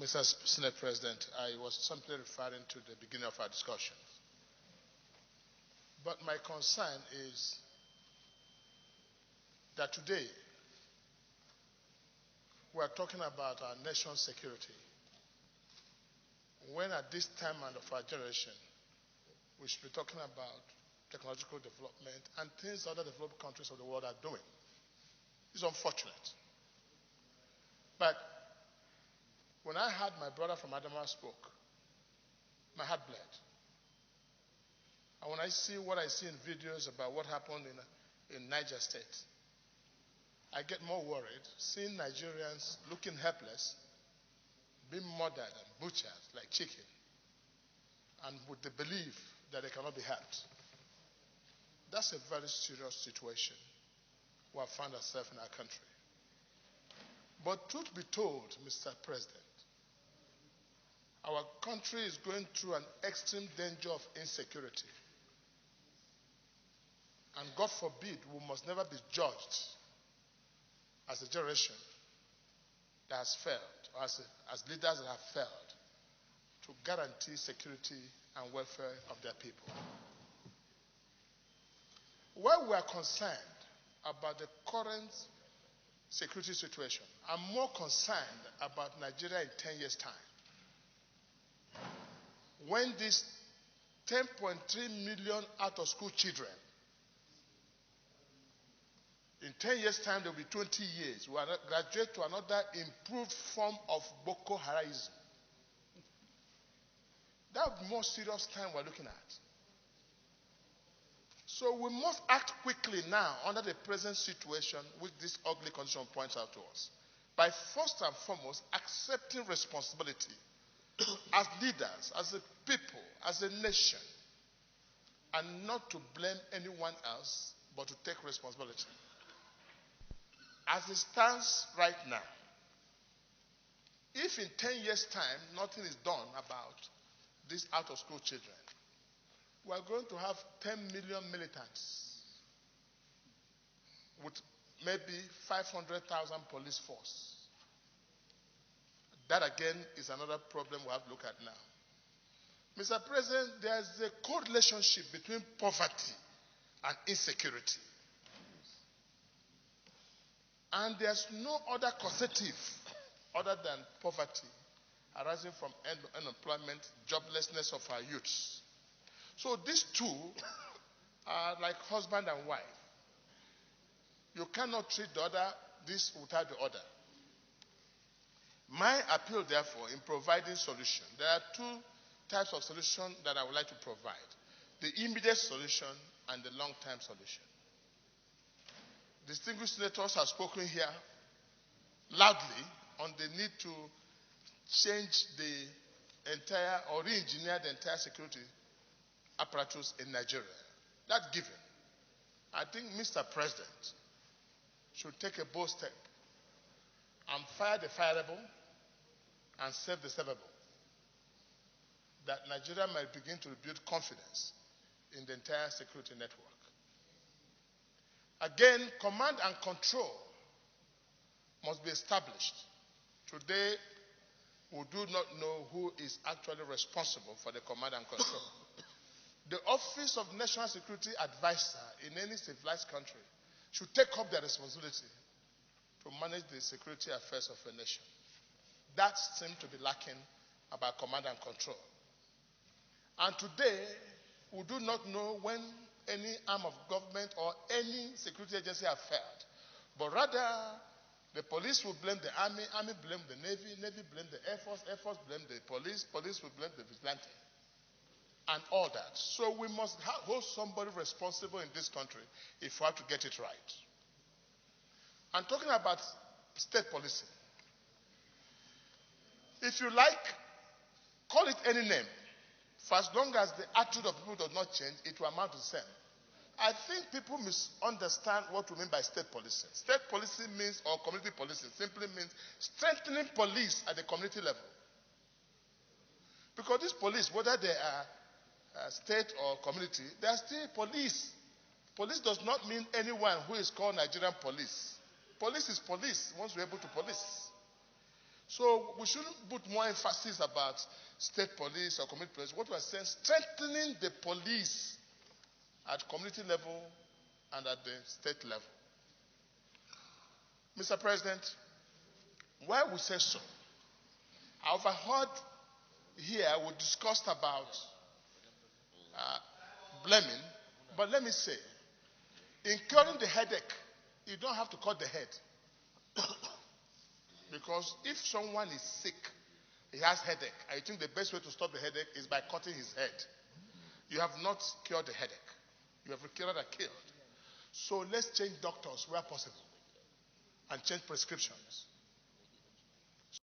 Mr. Senate President, I was simply referring to the beginning of our discussion. But my concern is that today we are talking about our nation's security, when at this time of our generation we should be talking about technological development and things other developed countries of the world are doing. It's unfortunate. But when I heard my brother from Adamawa spoke, my heart bled. And when I see what I see in videos about what happened in Niger State, I get more worried seeing Nigerians looking helpless, being murdered and butchered like chicken, and with the belief that they cannot be helped. That's a very serious situation we have found ourselves in our country. But truth be told, Mr. President, our country is going through an extreme danger of insecurity. And God forbid, we must never be judged as a generation that has failed, or as leaders that have failed to guarantee security and welfare of their people. Where we are concerned about the current security situation, I'm more concerned about Nigeria in 10 years' time. When these 10.3 million out-of-school children, in 10 years' time, there will be 20 years, we will graduate to another improved form of Boko Haram. That would be more serious time we're looking at. So we must act quickly now under the present situation which this ugly condition points out to us, by first and foremost accepting responsibility as leaders, as a people, as a nation, and not to blame anyone else, but to take responsibility. As it stands right now, if in 10 years' time nothing is done about these out-of-school children, we are going to have 10 million militants with maybe 500,000 police force. That again is another problem we have to look at now. Mr. President, there is a correlationship between poverty and insecurity. And there's no other causative other than poverty arising from unemployment, joblessness of our youths. So these two are like husband and wife. You cannot treat the other this without the other. My appeal, therefore, in providing solution, there are two types of solution that I would like to provide. The immediate solution and the long-term solution. Distinguished senators have spoken here loudly on the need to change the entire or re-engineer the entire security apparatus in Nigeria. That's given. I think Mr. President should take a bold step and fire the fireable and save the savable, that Nigeria might begin to rebuild confidence in the entire security network. Again, command and control must be established. Today, we do not know who is actually responsible for the command and control. The Office of National Security Advisor in any civilized country should take up their responsibility to manage the security affairs of a nation. That seems to be lacking about command and control. And today, we do not know when any arm of government or any security agency have failed. But rather, the police will blame the army blame the navy blame the air force blame the police will blame the vigilante, and all that. So we must hold somebody responsible in this country if we have to get it right. I'm talking about state policy. If you like, call it any name. For as long as the attitude of people does not change, it will amount to the same. I think people misunderstand what we mean by state policy. State policy means, or community policy, simply means strengthening police at the community level. Because this police, whether they are state or community, they are still police. Police does not mean anyone who is called Nigerian police. Police is police once we're able to police. So we shouldn't put more emphasis about state police or community police. What we are saying, strengthening the police at community level and at the state level. Mr. President, why we say so? I overheard here we discussed about blaming, but let me say, in curing the headache, you don't have to cut the head. Because if someone is sick, he has headache, I think the best way to stop the headache is by cutting his head. You have not cured the headache. You have cured and killed. So let's change doctors where possible and change prescriptions.